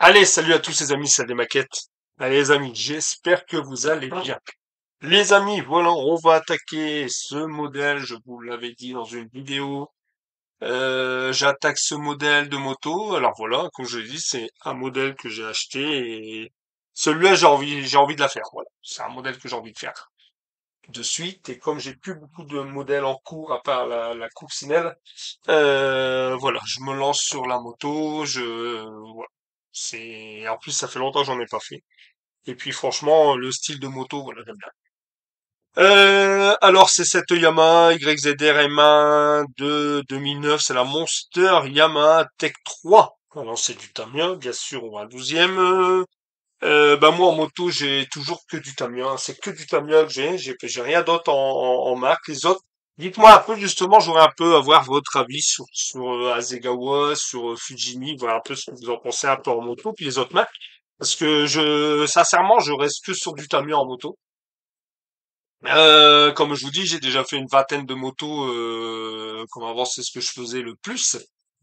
Allez, salut à tous les amis, c'est des maquettes. Allez les amis, j'espère que vous allez bien. Les amis, voilà, on va attaquer ce modèle, je vous l'avais dit dans une vidéo. J'attaque ce modèle de moto. Alors voilà, comme je l'ai dit, c'est un modèle que j'ai acheté et celui-là j'ai envie de la faire. Voilà, c'est un modèle que j'ai envie de faire de suite. Et comme j'ai plus beaucoup de modèles en cours à part la coccinelle, voilà, je me lance sur la moto. Voilà. En plus ça fait longtemps que j'en ai pas fait. Et puis franchement, le style de moto, voilà, j'aime bien. Alors c'est cette Yamaha YZR M1 de 2009, c'est la Monster Yamaha Tech 3. Alors c'est du Tamiya, bien sûr, on va un 12e. Bah moi en moto j'ai toujours que du Tamiya, c'est que du Tamiya que j'ai rien d'autre en marque. Les autres, dites-moi un peu justement, j'aurais un peu avoir votre avis sur Hasegawa, sur Fujimi, voir un peu ce que vous en pensez un peu en moto, puis les autres marques. Parce que sincèrement, je reste que sur du Tamiya en moto. Comme je vous dis, j'ai déjà fait une vingtaine de motos. Comme avant, c'est ce que je faisais le plus.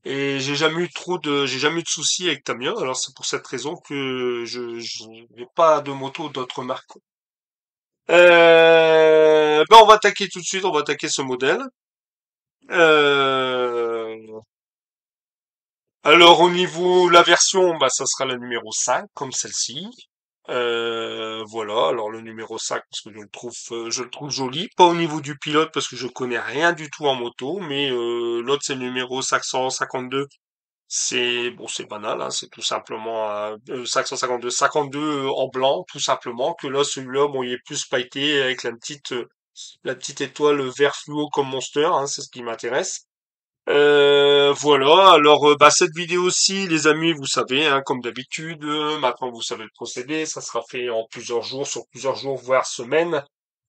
Et j'ai jamais eu de soucis avec Tamiya. Alors c'est pour cette raison que je n'ai pas de moto d'autres marques. Ben on va attaquer tout de suite. On va attaquer ce modèle. Euh, alors au niveau la version, bah ça sera la numéro 5 comme celle-ci. Voilà, alors le numéro 5 parce que je le trouve joli, pas au niveau du pilote parce que je connais rien du tout en moto, mais l'autre c'est le numéro 552. C'est bon, c'est banal, hein, c'est tout simplement 552 en blanc, tout simplement. Que là, celui-là, bon, il est plus pailleté avec la petite étoile vert fluo comme Monster, hein, c'est ce qui m'intéresse. Voilà, alors bah, cette vidéo-ci, les amis, vous savez, hein, comme d'habitude, maintenant vous savez le procédé, ça sera fait en plusieurs jours, sur plusieurs jours, voire semaines.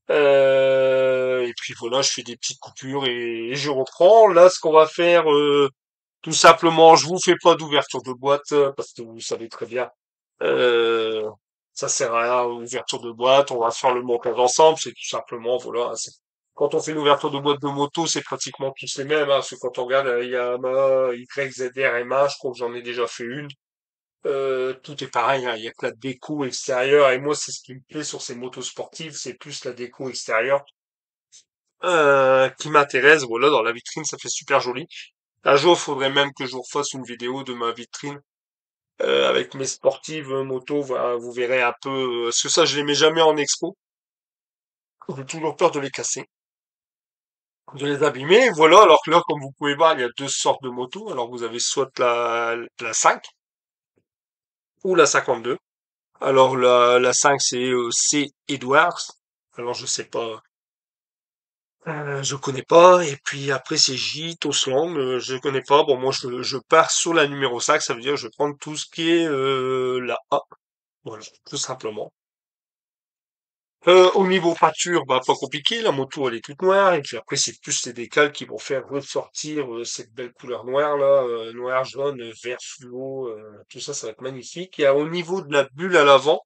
Et puis voilà, je fais des petites coupures et je reprends. Là, ce qu'on va faire, tout simplement, je vous fais pas d'ouverture de boîte, parce que vous savez très bien, euh, ça sert à rien, ouverture de boîte, on va faire le montage ensemble, c'est tout simplement, voilà, quand on fait une ouverture de boîte de moto, c'est pratiquement tous les mêmes, hein, parce que quand on regarde Yamaha, YZR, MA, je crois que j'en ai déjà fait une, tout est pareil, hein, il y a que la déco extérieure, et moi, c'est ce qui me plaît sur ces motos sportives, c'est plus la déco extérieure, qui m'intéresse, voilà, dans la vitrine, ça fait super joli. Un jour, il faudrait même que je vous refasse une vidéo de ma vitrine, avec mes sportives moto, voilà, vous verrez un peu, parce que ça, je les mets jamais en expo. J'ai toujours peur de les casser, de les abîmer. Voilà, alors que là, comme vous pouvez voir, il y a deux sortes de motos. Alors, vous avez soit la 5 ou la 52. Alors, la 5, c'est C. Edwards. Alors, je sais pas, je connais pas. Et puis après, c'est J. Toslang, je connais pas. Bon, moi, je pars sur la numéro 5, ça veut dire que je vais prendre tout ce qui est la A. Voilà, tout simplement. Au niveau peinture, bah pas compliqué, la moto elle est toute noire, et puis après c'est plus les décals qui vont faire ressortir cette belle couleur noire là, noir, jaune, vert fluo, tout ça, ça va être magnifique. Et au niveau de la bulle à l'avant,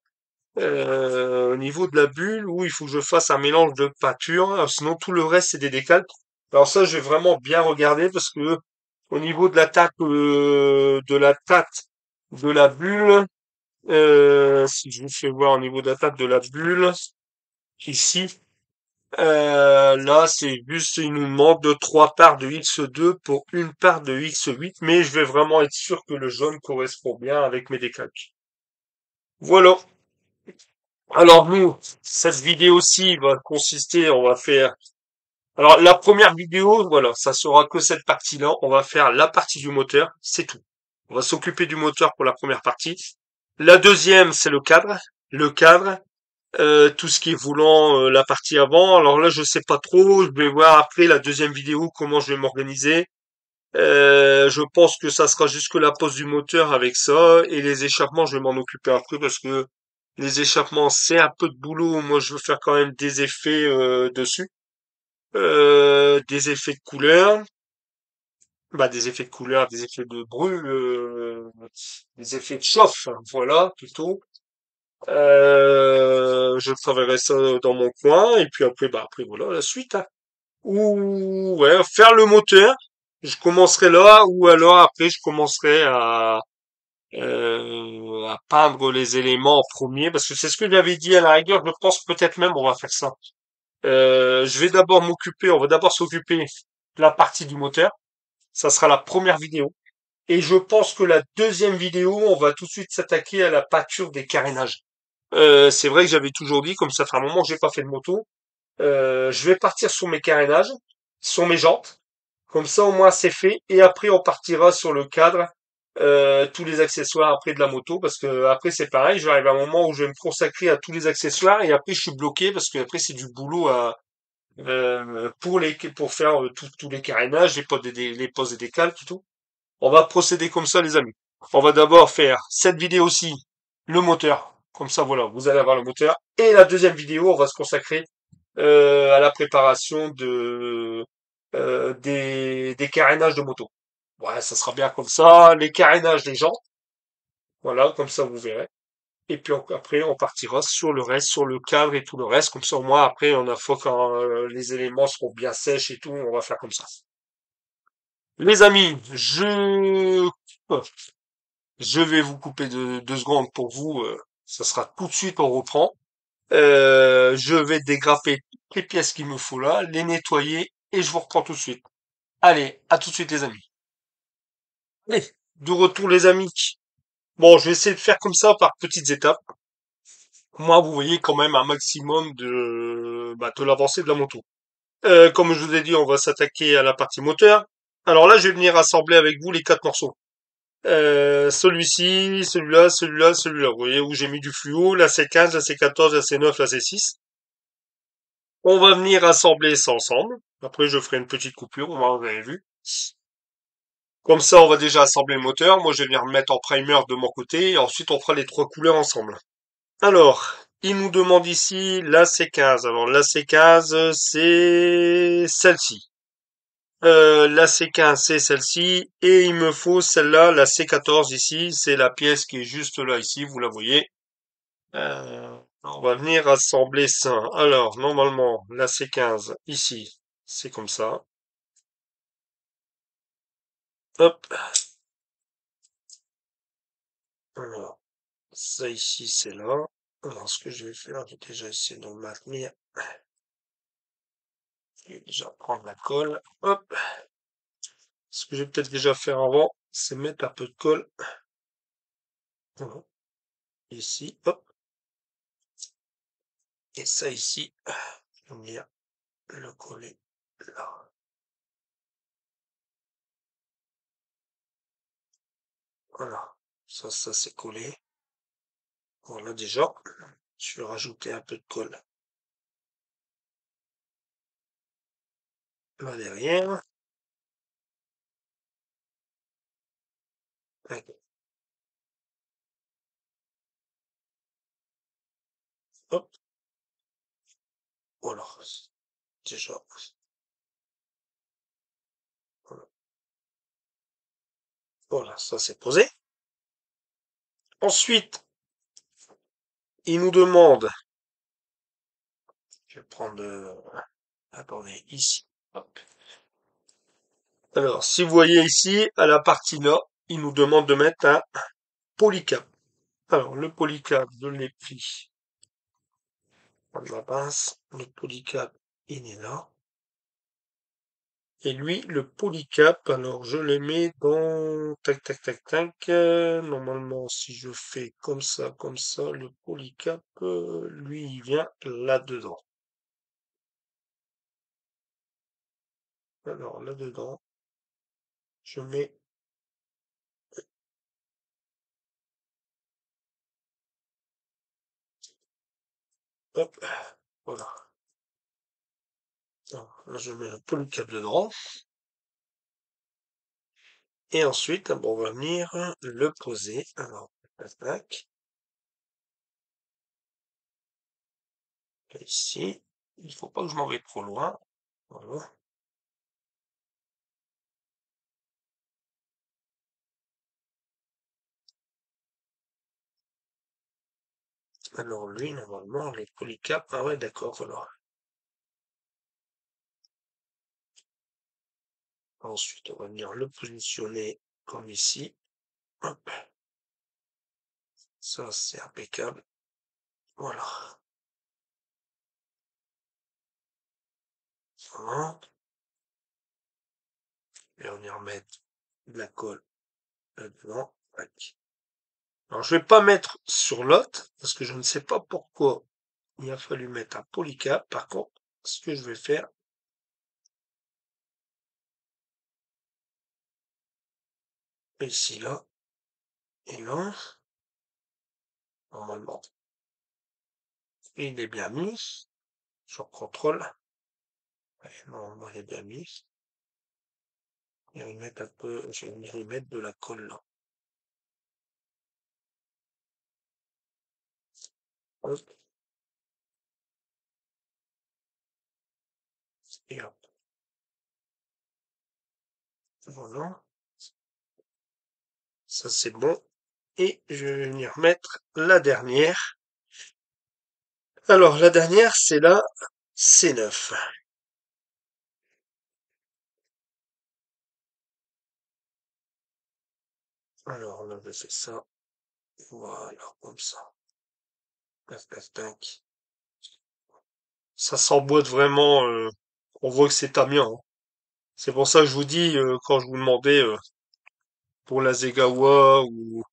au niveau de la bulle, où il faut que je fasse un mélange de peinture, sinon tout le reste c'est des décals. Alors ça je vais vraiment bien regarder parce que au niveau de la tâte de la bulle, si je vous fais voir au niveau de la tâte de la bulle, ici, là, c'est juste, il nous manque de trois parts de X2 pour une part de X8, mais je vais vraiment être sûr que le jaune correspond bien avec mes décalques. Voilà. Alors nous, cette vidéo-ci va consister, on va faire, alors la première vidéo, voilà, ça sera que cette partie-là, on va faire la partie du moteur, c'est tout. On va s'occuper du moteur pour la première partie. La deuxième, c'est le cadre. Le cadre, tout ce qui est volant, la partie avant. Alors là, je sais pas trop. Je vais voir après la deuxième vidéo comment je vais m'organiser. Je pense que ça sera jusque la pose du moteur avec ça et les échappements, je vais m'en occuper après parce que les échappements, c'est un peu de boulot. Moi, je veux faire quand même des effets dessus, des effets de couleur, bah des effets de couleur, des effets de brûle, des effets de chauffe, hein, voilà plutôt. Je travaillerai ça dans mon coin et puis après, bah après voilà la suite, hein. Ou ouais, faire le moteur. Je commencerai là ou alors après je commencerai à peindre les éléments en premier, parce que c'est ce que j'avais dit à la rigueur. Je pense peut-être même on va faire ça. Je vais d'abord m'occuper, on va d'abord s'occuper de la partie du moteur. Ça sera la première vidéo. Et je pense que la deuxième vidéo, on va tout de suite s'attaquer à la pâture des carénages. C'est vrai que j'avais toujours dit, comme ça fait un moment que j'ai pas fait de moto, je vais partir sur mes carénages, sur mes jantes. Comme ça, au moins, c'est fait. Et après, on partira sur le cadre, tous les accessoires après de la moto, parce que après, c'est pareil. Je vais arriver à un moment où je vais me consacrer à tous les accessoires, et après, je suis bloqué parce que après, c'est du boulot pour faire tous les carénages, les poses et des calques et tout. On va procéder comme ça, les amis. On va d'abord faire cette vidéo-ci, le moteur. Comme ça, voilà, vous allez avoir le moteur. Et la deuxième vidéo, on va se consacrer à la préparation des carénages de moto. Ouais, ça sera bien comme ça. Les carénages des gens, voilà, comme ça vous verrez. Et puis après, on partira sur le reste, sur le cadre et tout le reste. Comme ça, au moins, après, on a faut quand les éléments seront bien sèches et tout, on va faire comme ça. Les amis, je vais vous couper deux secondes pour vous. Ça sera tout de suite, on reprend. Je vais dégraper toutes les pièces qu'il me faut là, les nettoyer et je vous reprends tout de suite. Allez, à tout de suite les amis. Allez, de retour les amis. Bon, je vais essayer de faire comme ça par petites étapes. Moi, vous voyez quand même un maximum de l'avancée de la moto. Comme je vous ai dit, on va s'attaquer à la partie moteur. Alors là, je vais venir assembler avec vous les quatre morceaux. Celui-ci, celui-là, celui-là, celui-là. Vous voyez où j'ai mis du fluo, la C15, la C14, la C9, la C6. On va venir assembler ça ensemble. Après, je ferai une petite coupure, vous avez vu. Comme ça, on va déjà assembler le moteur. Moi, je vais venir mettre en primer de mon côté. Et ensuite, on fera les trois couleurs ensemble. Alors, il nous demande ici la C15. Alors, la C15, c'est celle-ci. La C15, c'est celle-ci. Et il me faut celle-là, la C14 ici. C'est la pièce qui est juste là, ici. Vous la voyez. On va venir assembler ça. Alors, normalement, la C15, ici, c'est comme ça. Hop. Alors, ça ici, c'est là. Alors, ce que je vais faire, je vais déjà essayer de le maintenir. Je vais déjà prendre la colle. Hop. Ce que je vais peut-être déjà faire avant, c'est mettre un peu de colle. Voilà. Ici, hop. Et ça ici, je vais venir le coller là. Voilà. Ça c'est collé. Voilà déjà. Je vais rajouter un peu de colle là derrière. Tac. Hop. Voilà. Déjà. Voilà. Voilà, ça c'est posé. Ensuite, il nous demande, je vais prendre, attendez, ici. Hop. Alors, si vous voyez ici, à la partie là, il nous demande de mettre un polycap. Alors, le polycap, je l'ai pris. Prendre la pince. Le polycap, il est là. Et lui, le polycap, alors je le mets dans... Tac, tac, tac, tac. Normalement, si je fais comme ça, le polycap, lui, il vient là-dedans. Alors, là-dedans, je mets... Hop, voilà. Alors, là, je mets le polycap dedans. Et ensuite, bon, on va venir le poser. Alors, tac, tac. Ici, il faut pas que je m'en vais trop loin. Voilà. Alors lui, normalement, les polycaps, ah ouais, d'accord, voilà. Ensuite, on va venir le positionner comme ici. Hop. Ça, c'est impeccable. Voilà. Voilà. Et on y remet de la colle là-dedans. Tac. Alors, je vais pas mettre sur l'autre, parce que je ne sais pas pourquoi il a fallu mettre un polycap. Par contre, ce que je vais faire, ici, là, et là, normalement, il est bien mis. Je contrôle. Ouais, normalement, il est bien mis. Et on va mettre un peu, je vais y mettre de la colle là. Hop, et hop. Voilà. Ça, c'est bon. Et je vais venir mettre la dernière. Alors, la dernière, c'est la C9. Alors, là, je fais ça. Voilà, comme ça. Tac, tac, tac. Ça s'emboîte vraiment. On voit que c'est Tamiya, hein. C'est pour ça que je vous dis, quand je vous demandais pour la Zegawa ou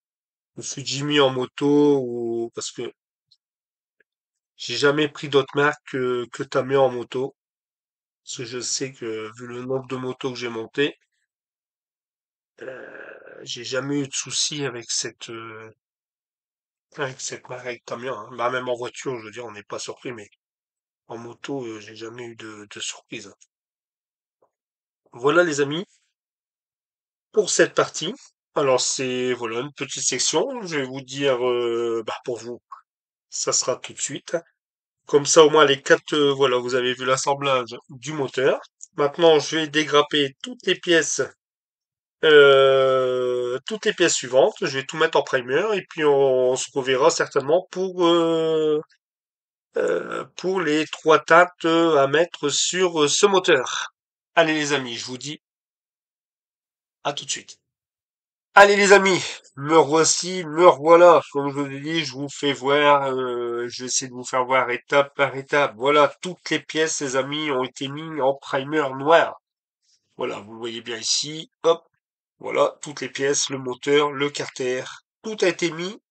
Fujimi en moto, ou parce que j'ai jamais pris d'autres marques que Tamiya en moto. Parce que je sais que vu le nombre de motos que j'ai monté, j'ai jamais eu de soucis avec cette marque avec Tamiya, hein. Bah, même en voiture, je veux dire, on n'est pas surpris, mais en moto, j'ai jamais eu de surprise. Voilà les amis, pour cette partie. Alors c'est voilà une petite section. Je vais vous dire, bah, pour vous, ça sera tout de suite. Comme ça, au moins les quatre, voilà, vous avez vu l'assemblage du moteur. Maintenant, je vais dégrapper toutes les pièces suivantes. Je vais tout mettre en primer et puis on se reverra certainement pour les trois teintes à mettre sur ce moteur. Allez les amis, je vous dis à tout de suite. Allez les amis, me voici, me revoilà. Comme je vous l'ai dit, je vous fais voir, je vais essayer de vous faire voir étape par étape. Voilà, toutes les pièces, les amis, ont été mises en primer noir. Voilà, vous le voyez bien ici. Hop, voilà, toutes les pièces, le moteur, le carter, tout a été mis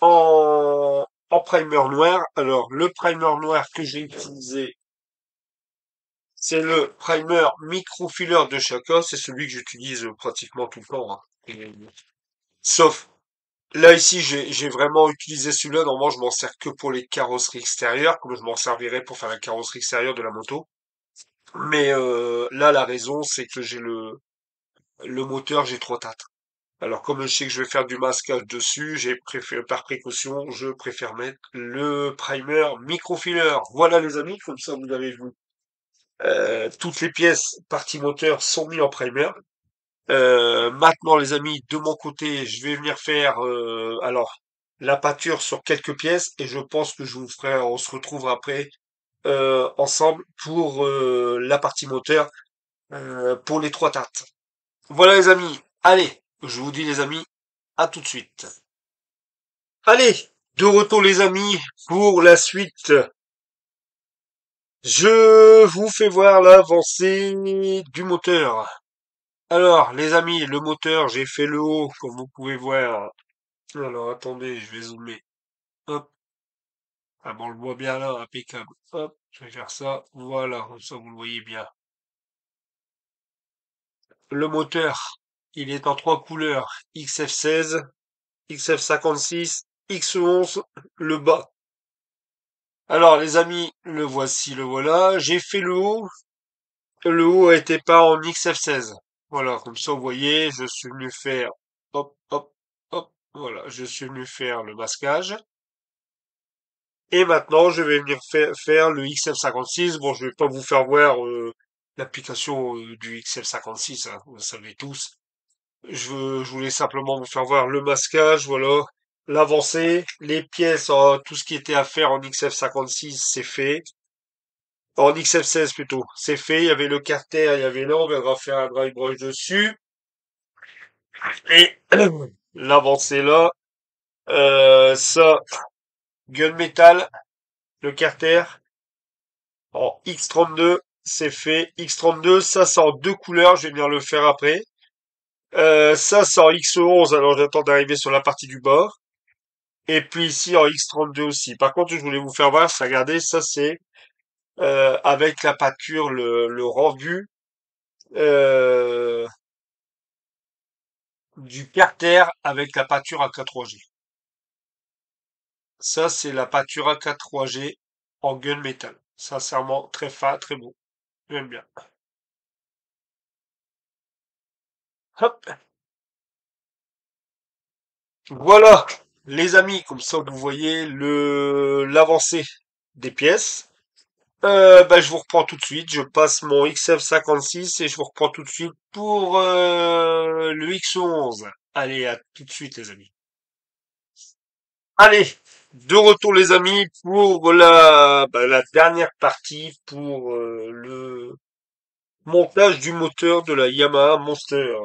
en primer noir. Alors, le primer noir que j'ai utilisé, c'est le primer microfiler de Chaka. C'est celui que j'utilise pratiquement tout le temps, hein. Sauf là, ici, j'ai vraiment utilisé celui-là. Normalement, je m'en sers que pour les carrosseries extérieures, comme je m'en servirais pour faire la carrosserie extérieure de la moto. Mais là, la raison, c'est que le moteur, j'ai trois teintes. Alors, comme je sais que je vais faire du masquage dessus, j'ai préféré, par précaution, je préfère mettre le primer microfiler. Voilà, les amis, comme ça, vous avez vu. Toutes les pièces partie moteur sont mises en primer. Maintenant, les amis, de mon côté, je vais venir faire alors la pâture sur quelques pièces et je pense que je vous ferai, on se retrouvera après ensemble pour la partie moteur pour les trois teintes. Voilà, les amis. Allez, je vous dis, les amis, à tout de suite. Allez, de retour, les amis, pour la suite. Je vous fais voir l'avancée du moteur. Alors, les amis, le moteur, j'ai fait le haut, comme vous pouvez voir. Alors, attendez, je vais zoomer. Hop. Ah bon, on le voit bien là, impeccable. Hop, je vais faire ça. Voilà, comme ça vous le voyez bien. Le moteur, il est en trois couleurs. XF16, XF56, X11, le bas. Alors, les amis, le voici, le voilà. J'ai fait le haut. Le haut a été peint en XF16. Voilà, comme ça vous voyez, je suis venu faire, hop, hop, hop. Voilà, je suis venu faire le masquage. Et maintenant, je vais venir faire le XF56. Bon, je vais pas vous faire voir l'application du XF56, hein, vous le savez tous. Je voulais simplement vous faire voir le masquage, voilà, l'avancée, les pièces, tout ce qui était à faire en XF56, c'est fait. En XF16 plutôt, c'est fait. Il y avait le carter, il y avait là, on viendra faire un dry brush dessus. Et l'avancée là. Ça, gunmetal, le carter, en X32, c'est fait. X32, ça, c'est en deux couleurs, je vais venir le faire après. Ça, c'est en X11, alors j'attends d'arriver sur la partie du bord. Et puis ici, en X32 aussi. Par contre, je voulais vous faire voir, regardez, ça, c'est avec la pâture, le rendu euh, du carter avec la pâture AK3G. Ça, c'est la pâture AK3G en gunmetal. Sincèrement, très fin, très beau. J'aime bien. Hop. Voilà, les amis, comme ça vous voyez le l'avancée des pièces. Bah, je vous reprends tout de suite. Je passe mon XF56 et je vous reprends tout de suite pour le X11. Allez, à tout de suite, les amis. Allez, de retour, les amis, pour la dernière partie pour le montage du moteur de la Yamaha Monster.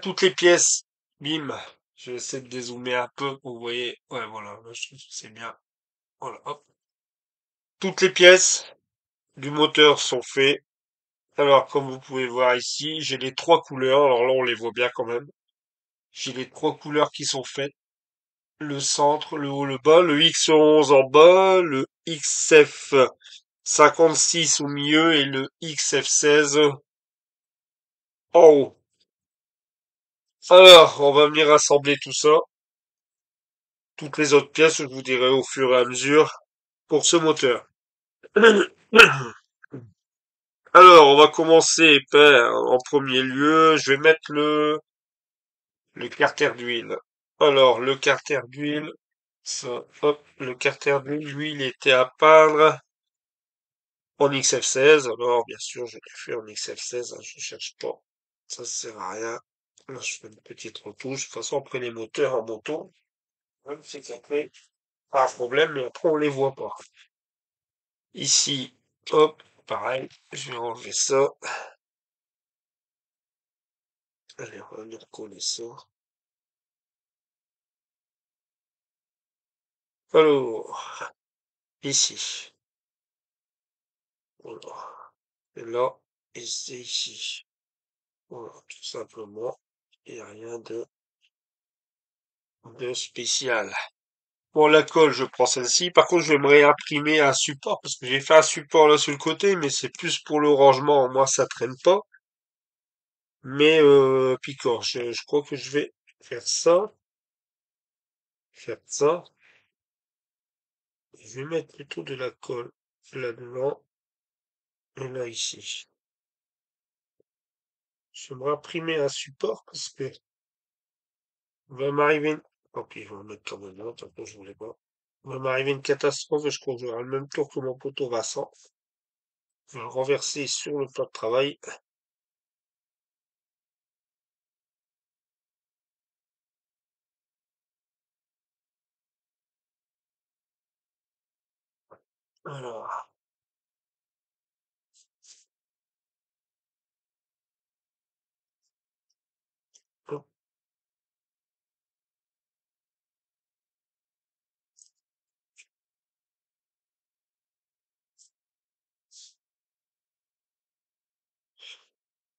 Toutes les pièces, bim. Je vais essayer de dézoomer un peu pour que vous voyez. Ouais, voilà, là, je trouve que c'est bien. Voilà, hop. Toutes les pièces du moteur sont faites. Alors, comme vous pouvez voir ici, j'ai les trois couleurs. Alors là, on les voit bien quand même. J'ai les trois couleurs qui sont faites. Le centre, le haut, le bas, le X11 en bas, le XF56 au milieu et le XF16 en haut. Alors, on va venir assembler tout ça. Toutes les autres pièces, je vous dirai au fur et à mesure pour ce moteur. Alors, on va commencer par, en premier lieu, je vais mettre le carter d'huile. Alors, le carter d'huile, ça, hop, le carter d'huile, lui, il était à peindre en XF16. Alors, bien sûr, je l'ai fait en XF16, hein, je cherche pas. Ça sert à rien. Là, je fais une petite retouche. De toute façon, après les moteurs en moto, même c'est qu'après, pas un problème, mais après, on les voit pas. Ici, hop, pareil, je vais enlever ça. Allez, on va venir coller ça. Alors, ici, voilà. Et là, et c'est ici. Voilà, tout simplement. Il n'y a rien de spécial. Bon, la colle, je prends celle-ci. Par contre, je vais me réimprimer un support, parce que j'ai fait un support là sur le côté, mais c'est plus pour le rangement. Moi, ça traîne pas. Mais, piquant. Je crois que je vais faire ça. Je vais mettre plutôt de la colle là-dedans et là ici. Je vais me réimprimer un support parce que il va m'arriver une... Ok, je vais en mettre quand même un, tant que je voulais pas. Il va m'arriver une catastrophe et je crois que j'aurai le même tour que mon poteau Vincent. Je vais le renverser sur le plan de travail. Alors, hop,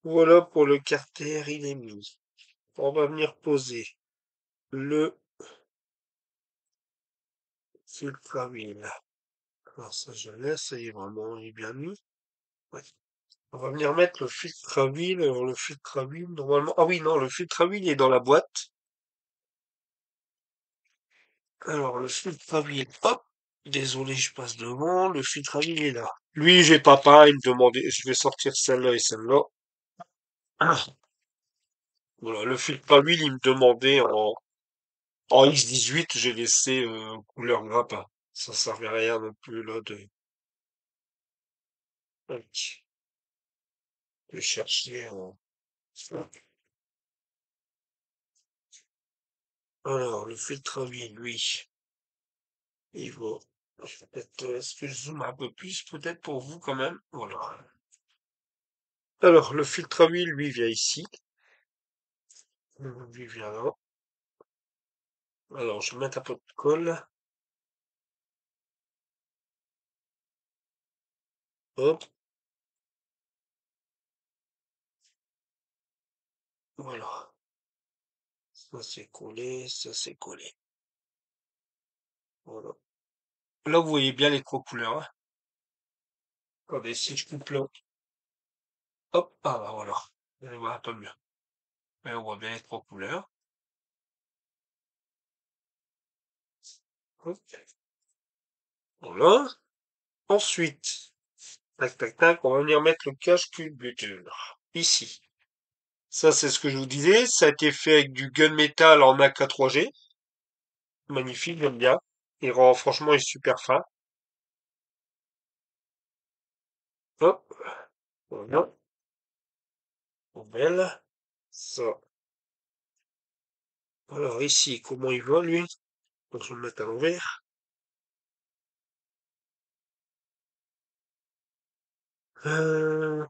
voilà pour le carter, il est mis. On va venir poser le filtre à huile. Alors ça je laisse, ça y est vraiment, il est bien mis. Ouais. On va venir mettre le filtre à huile. Alors le filtre à huile, normalement... Ah oui, non, le filtre à huile est dans la boîte. Alors le filtre à huile, hop. Désolé, je passe devant. Le filtre à huile est là. Lui, j'ai pas peint, il me demandait... Je vais sortir celle-là et celle-là. Ah, voilà, le filtre à huile, il me demandait en X18, j'ai laissé couleur grappin. Ça servait à rien non plus là de chercher en... Alors, le filtre à huile, lui, il va... Peut-être, est-ce que je zoome un peu plus, peut-être pour vous quand même? Voilà. Alors, le filtre à huile, lui, vient ici. Lui vient là. Alors, je vais mettre un peu de colle. Hop, voilà. Ça c'est collé, ça c'est collé. Voilà. Là, vous voyez bien les trois couleurs, hein. Attendez, si je coupe là, hop, ah bah voilà. Vous allez voir un peu mieux. Mais on voit bien les trois couleurs. Hop, voilà. Ensuite, tac, tac, tac, on va venir mettre le cache culbuteur. Ici. Ça, c'est ce que je vous disais. Ça a été fait avec du gunmetal en AK3G. Magnifique, j'aime bien. Franchement, il est super fin. Hop, voilà. Belle. Ça. Alors ici, comment il va, lui? Donc, je vais le mettre à l'envers. Euh,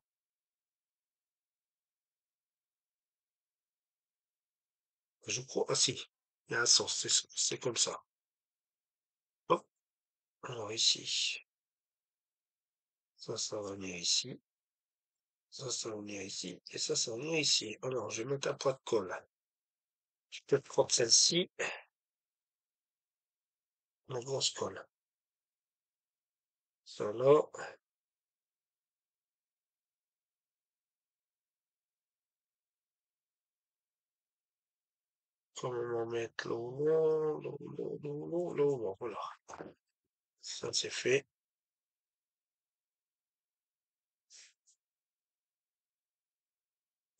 je crois, ah si, il y a un sens, c'est comme ça. Hop, alors ici, ça va venir ici, ça va venir ici, et ça va venir ici. Alors, je vais mettre un point de colle. Je vais peut-être prendre celle-ci, la grosse colle. Ça là, comment mettre l'eau, voilà. Ça c'est fait.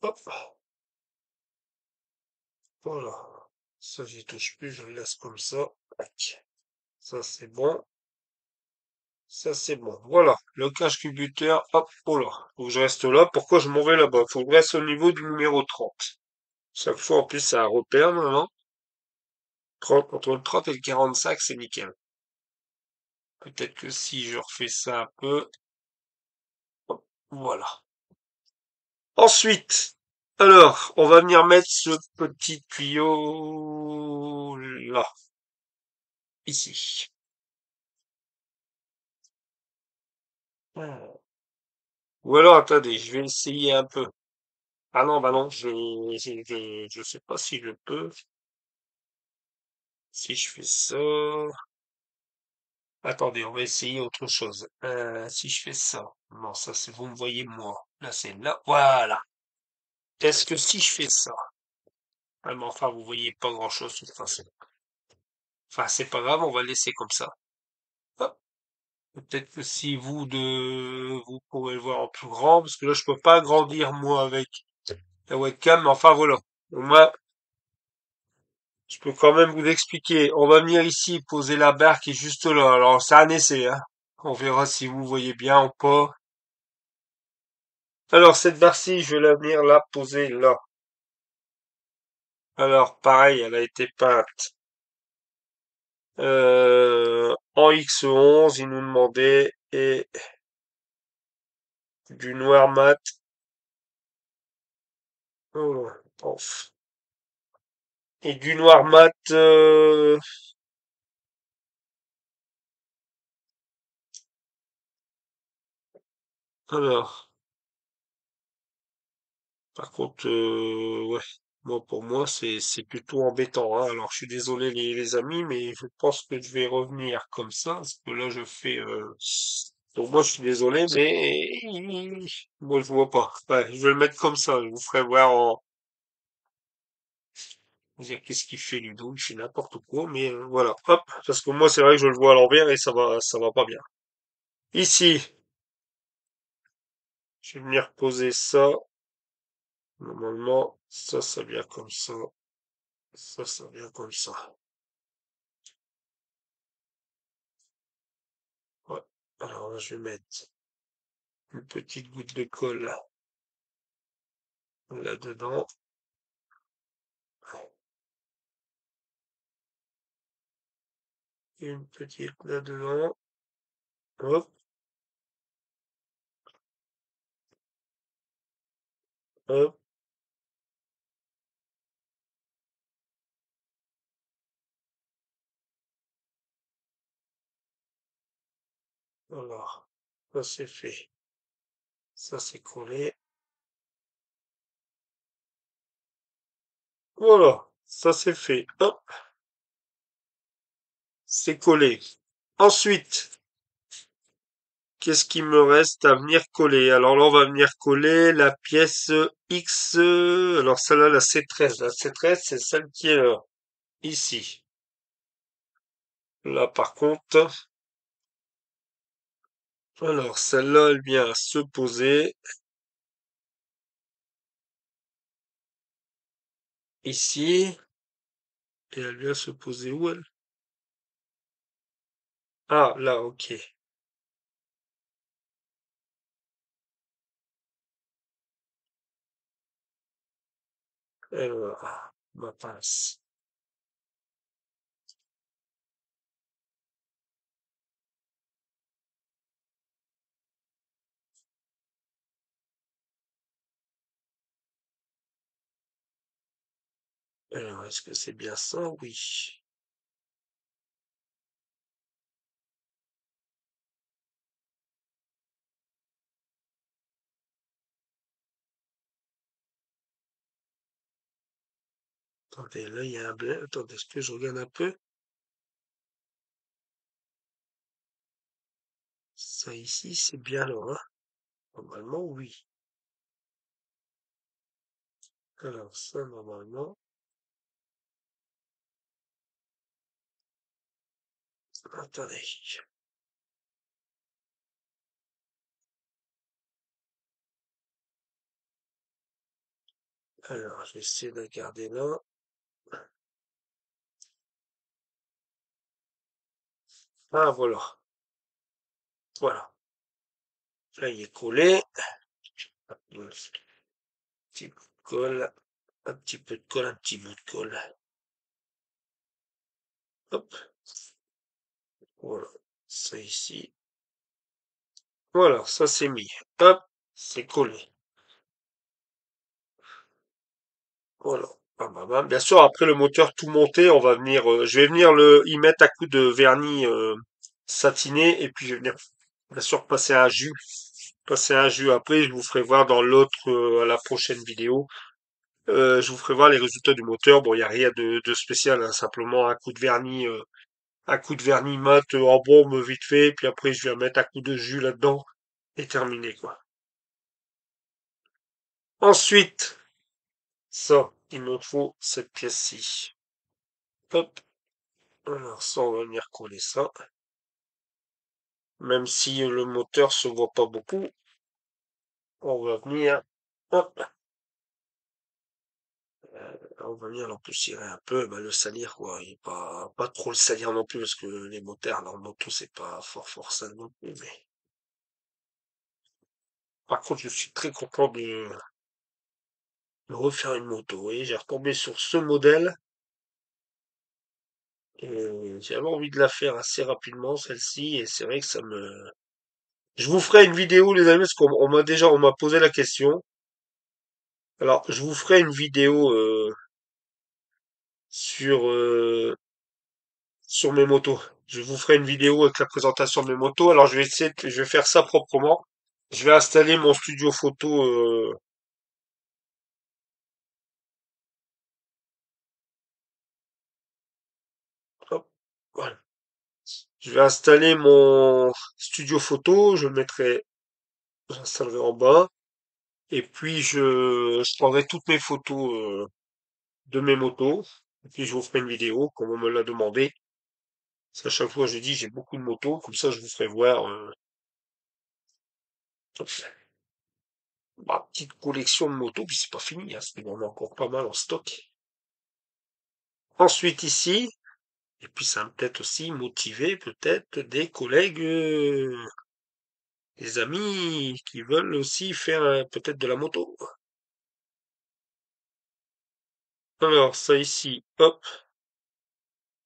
Hop, voilà. Ça, j'y touche plus, je le laisse comme ça. Tac. Ça c'est bon. Ça, c'est bon. Voilà. Le cache cubuteur. Hop. Oh là. Faut que je reste là. Pourquoi je m'en vais là-bas? Faut que je reste au niveau du numéro 30. Chaque fois, en plus, c'est un repère, maintenant. 30, entre le 30 et le 45, c'est nickel. Peut-être que si je refais ça un peu. Hop, voilà. Ensuite. Alors, on va venir mettre ce petit tuyau là. Ici. Ou alors, attendez, je vais essayer un peu. Ah non, bah non, je sais pas si je peux. Si je fais ça. Attendez, on va essayer autre chose. Si je fais ça. Non, ça c'est vous me voyez moi. Là c'est là. Voilà. Est-ce que si je fais ça? Ah, mais enfin, vous voyez pas grand-chose de toute façon. Enfin, c'est pas grave, on va laisser comme ça. Hop. Peut-être que si vous pourrez le voir en plus grand, parce que là je peux pas agrandir moi avec la webcam, mais enfin voilà. Moi, je peux quand même vous expliquer. On va venir ici poser la barre qui est juste là. Alors c'est un essai, hein. On verra si vous voyez bien ou pas. Alors, cette barre-ci, je vais la venir la poser là. Alors, pareil, elle a été peinte en X11, il nous demandait, et du noir mat. Oh, ouf. Et du noir mat. Alors, par contre, ouais, moi pour moi c'est plutôt embêtant, hein. Alors, je suis désolé les amis, mais je pense que je vais revenir comme ça, parce que là je fais. Donc moi je suis désolé, mais moi je vois pas. Ouais, je vais le mettre comme ça. Je vous ferai voir en. Vous dire qu'est-ce qu'il fait Ludo, il fait n'importe quoi, mais voilà. Hop, parce que moi c'est vrai que je le vois à l'envers et ça va pas bien. Ici, je vais venir poser ça. Normalement, ça vient comme ça. Ça vient comme ça. Ouais. Alors là, je vais mettre une petite goutte de colle là-dedans. Et une petite là-dedans. Hop, hop. Alors, ça c'est fait. Ça c'est collé. Voilà, ça c'est fait. Hop, c'est collé. Ensuite, qu'est-ce qui me reste à venir coller? Alors là, on va venir coller la pièce X. Alors celle-là, la C13. La C13, c'est celle qui est ici. Là, par contre, alors celle-là, elle vient à se poser ici. Et elle vient se poser où, elle? Ah, là, ok. Alors, ma pince. Alors, est-ce que c'est bien ça? Oui. Attendez, là, il y a un bleu. Attendez, est-ce que je regarde un peu? Ça ici, c'est bien là, hein? Normalement, oui. Alors, ça, normalement. Attendez. Alors, je vais essayer de regarder là. Ah, voilà. Voilà. Là, il est collé. Un petit peu de colle. Un petit peu de colle, un petit bout de colle. Hop. Voilà. Ça ici. Voilà, ça c'est mis. Hop. C'est collé. Voilà. Bam, bam, bam. Bien sûr, après le moteur tout monté, on va venir, je vais venir y mettre un coup de vernis satiné et puis je vais venir bien sûr passer un jus. Passer un jus après, je vous ferai voir dans l'autre, à la prochaine vidéo. Je vous ferai voir les résultats du moteur. Bon, il n'y a rien de spécial, hein, simplement un coup de vernis mat en bombe vite fait, puis après je vais mettre un coup de jus là-dedans et terminé quoi. Ensuite, ça, il me faut cette pièce-ci. Hop, alors ça, on va venir coller ça. Même si le moteur se voit pas beaucoup, on va venir, hop, on va venir l'empoussiérer un peu, bah, le salir quoi, et pas trop le salir non plus parce que les moteurs dans le moto c'est pas fort ça non plus. Mais par contre, je suis très content de refaire une moto. Et j'ai retombé sur ce modèle et j'avais envie de la faire assez rapidement celle-ci et c'est vrai que ça me. Je vous ferai une vidéo les amis parce on m'a posé la question. Alors je vous ferai une vidéo sur sur mes motos. Je vous ferai une vidéo avec la présentation de mes motos. Alors je vais faire ça proprement. Je vais installer mon studio photo. Hop, voilà. Je vais installer mon studio photo. J'installerai en bas. Et puis je prendrai toutes mes photos de mes motos. Et puis je vous ferai une vidéo comme on me l'a demandé. Parce qu'à chaque fois je dis j'ai beaucoup de motos. Comme ça je vous ferai voir ma petite collection de motos. Puis c'est pas fini, hein, parce qu'il y en a encore pas mal en stock. Ensuite ici, et puis ça va peut-être aussi motiver peut-être des collègues, des amis qui veulent aussi faire peut-être de la moto. Alors ça ici, hop,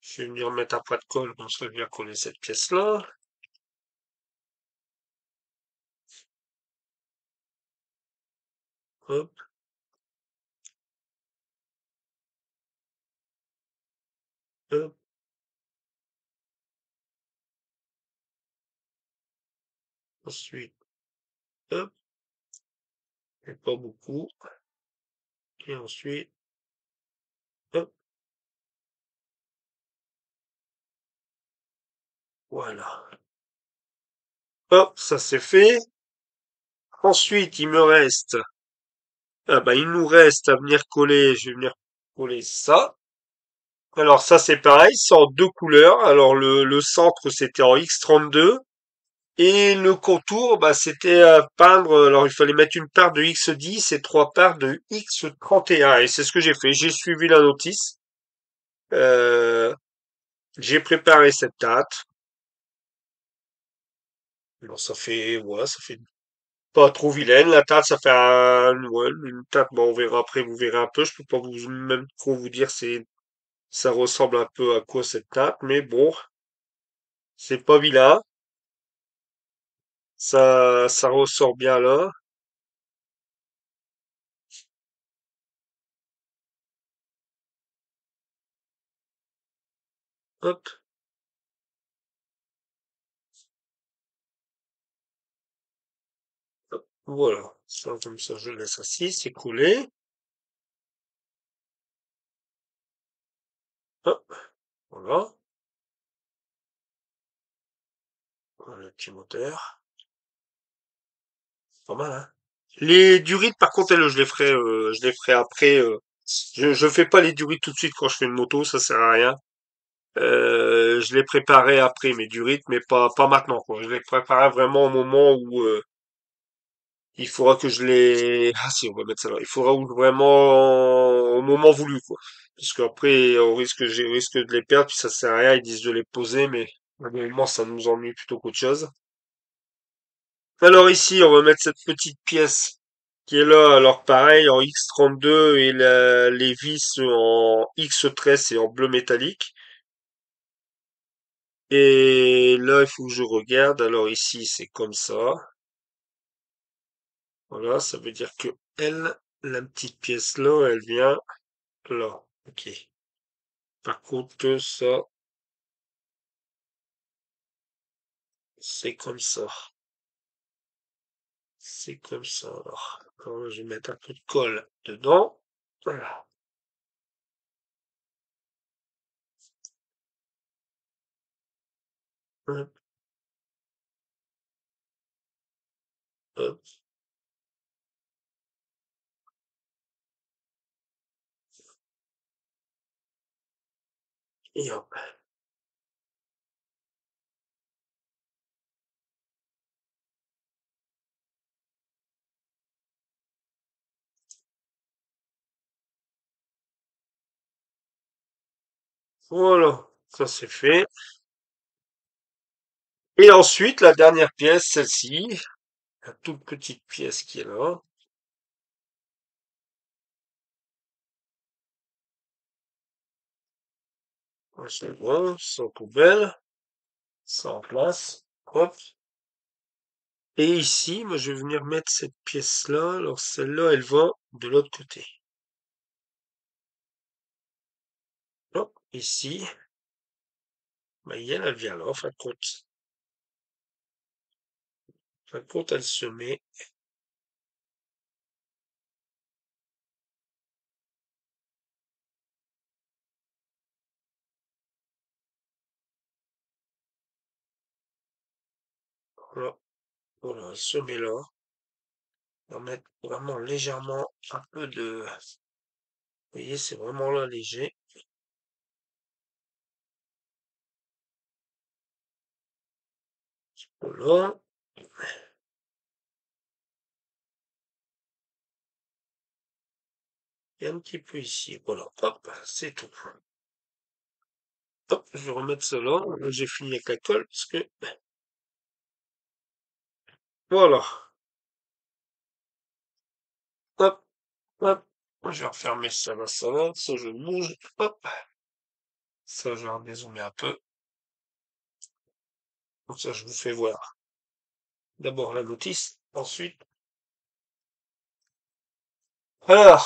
je vais venir mettre un point de colle, comme ça je vais coller cette pièce-là. Hop, hop, Ensuite, hop, et pas beaucoup. Et ensuite, hop, voilà. Hop, ça c'est fait. Ensuite, il nous reste à venir coller, je vais venir coller ça. Alors ça c'est pareil, c'est en deux couleurs. Alors le centre c'était en X32 et le contour c'était à peindre. Alors il fallait mettre une part de X10 et trois parts de X31 et c'est ce que j'ai fait. J'ai suivi la notice. Euh, j'ai préparé cette date. Alors ça fait pas trop vilaine. La tarte, ça fait ouais, une tarte. Bon, on verra après, vous verrez un peu. Je peux pas vous même trop vous dire ça ressemble un peu à quoi cette tarte, mais bon, c'est pas vilain. Ça ressort bien là. Hop, hop, voilà. Ça, comme ça, je laisse assis, c'est collé. Hop, voilà. Voilà le petit moteur. Pas mal, hein. Les durites, par contre, elles, je les ferai après. Je fais pas les durites tout de suite quand je fais une moto, ça sert à rien. Je les préparais après mes durites, mais pas maintenant, quoi. Je les préparais vraiment au moment où il faudra que je les. Ah si, on va mettre ça là. Il faudra vraiment au moment voulu, quoi. Parce qu'après, on risque de les perdre, puis ça sert à rien. Ils disent de les poser, mais au moment ça nous ennuie plutôt qu'autre chose. Alors ici, on va mettre cette petite pièce qui est là. Alors pareil, en X32 et les vis en X13 et en bleu métallique. Et là, il faut que je regarde. Alors ici, c'est comme ça. Voilà, ça veut dire que la petite pièce là, elle vient là. Ok. Par contre, ça, c'est comme ça. C'est comme ça. Alors, je vais mettre un peu de colle dedans. Voilà. Hop, hop, et hop. Voilà. Ça, c'est fait. Et ensuite, la dernière pièce, celle-ci. La toute petite pièce qui est là. Ouais, c'est bon, sans poubelle. Ça en place. Hop. Et ici, moi, je vais venir mettre cette pièce-là. Alors, celle-là, elle va de l'autre côté. Hop, ici. Bah, elle vient là, en fin de compte. En fin de compte, elle se met là. Voilà, elle se met là. On va mettre vraiment légèrement un peu de... Vous voyez, c'est vraiment là, léger. Voilà. Et un petit peu ici. Voilà. Hop, c'est tout. Hop, je vais remettre cela. J'ai fini avec la colle parce que... Voilà. Hop, hop. Je vais refermer ça là, ça va. Ça, je bouge. Hop. Ça, je vais en dézoomer un peu. Comme ça, je vous fais voir. D'abord la notice. Ensuite. Alors,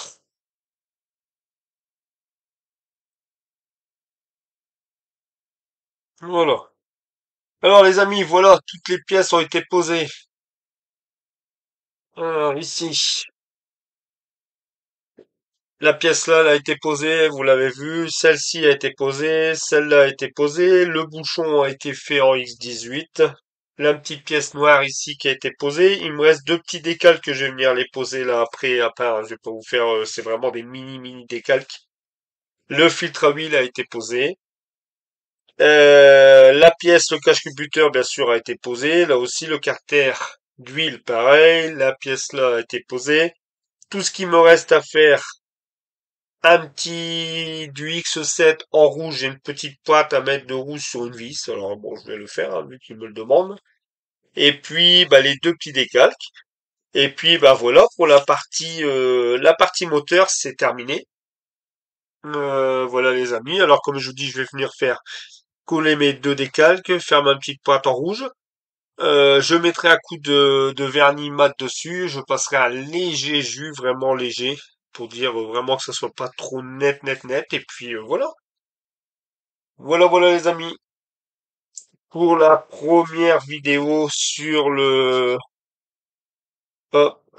voilà. Alors, les amis, voilà. Toutes les pièces ont été posées. Alors, ici, la pièce là, elle a été posée, vous l'avez vu. Celle-ci a été posée, celle-là a été posée. Le bouchon a été fait en X18. La petite pièce noire ici qui a été posée. Il me reste deux petits décalques que je vais venir les poser là après. Après, hein, je vais pas vous faire, c'est vraiment des mini décalques. Le filtre à huile a été posé. La pièce, le cache-cubuteur, bien sûr, a été posé. Là aussi, le carter d'huile, pareil. La pièce là a été posée. Tout ce qui me reste à faire, un petit du X7 en rouge. J'ai une petite pointe à mettre de rouge sur une vis. Alors bon, je vais le faire, hein, vu qu'il me le demande. Et puis, bah, les deux petits décalques. Et puis, bah voilà, pour la partie moteur, c'est terminé. Voilà les amis. Alors comme je vous dis, je vais venir faire coller mes deux décalques, faire ma petite pointe en rouge. Je mettrai un coup de vernis mat dessus. Je passerai un léger jus, vraiment léger, pour dire vraiment que ça soit pas trop net. Et puis voilà. Voilà les amis. Pour la première vidéo sur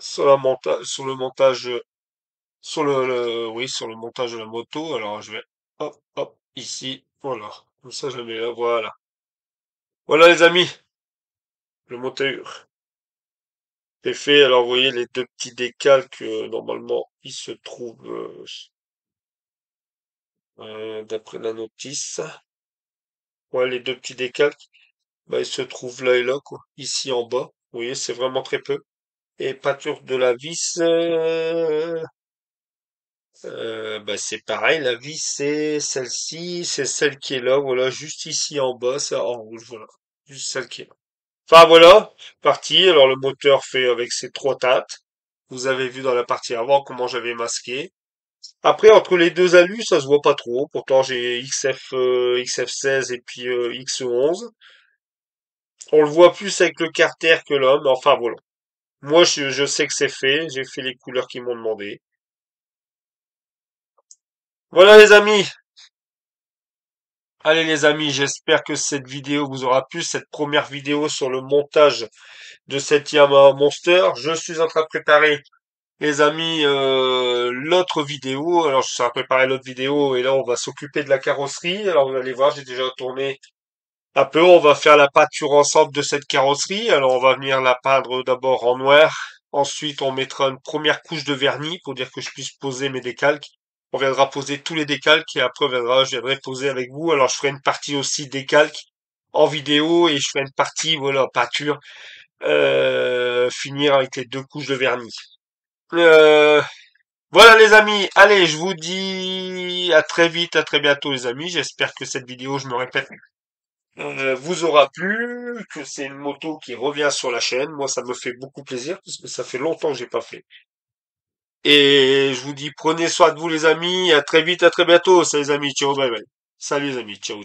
sur le montage, oui, sur le montage de la moto. Alors je vais, hop, ici. Voilà. Comme ça, je le mets là. Voilà. Voilà les amis. Le monteur est fait. Alors vous voyez les deux petits décalques, normalement, ils se trouvent, d'après la notice. Ouais, les deux petits décalques, bah, ils se trouvent là et là, quoi. Ici en bas. Vous voyez, c'est vraiment très peu. Et pâture de la vis, bah, c'est pareil. La vis, c'est celle-ci, c'est celle qui est là. Voilà, juste ici en bas, ça en rouge. Voilà, juste celle qui est là. Enfin voilà, parti. Alors le moteur fait avec ses trois teintes. Vous avez vu dans la partie avant comment j'avais masqué. Après, entre les deux alus, ça se voit pas trop. Pourtant, j'ai XF16 et puis X11. On le voit plus avec le carter que l'homme. Enfin voilà. Moi, je sais que c'est fait. J'ai fait les couleurs qu'ils m'ont demandé. Voilà les amis. Allez les amis, j'espère que cette vidéo vous aura plu. Cette première vidéo sur le montage de cette Yamaha Monster. Je suis en train de préparer, les amis, l'autre vidéo. Alors, je suis en train de préparer l'autre vidéo et là, on va s'occuper de la carrosserie. Alors, vous allez voir, j'ai déjà tourné un peu. On va faire la peinture ensemble de cette carrosserie. Alors, on va venir la peindre d'abord en noir. Ensuite, on mettra une première couche de vernis pour dire que je puisse poser mes décalques. On viendra poser tous les décalques et après, je viendrai poser avec vous. Alors, je ferai une partie aussi décalque en vidéo et je ferai une partie, voilà, peinture, finir avec les deux couches de vernis. Euh, voilà les amis, allez, je vous dis à très vite, à très bientôt les amis. J'espère que cette vidéo, je me répète, vous aura plu, que c'est une moto qui revient sur la chaîne. Moi, ça me fait beaucoup plaisir parce que ça fait longtemps que j'ai pas fait. Et je vous dis, prenez soin de vous les amis. À très vite, à très bientôt. Salut les amis, ciao, bye bye. Salut les amis, ciao.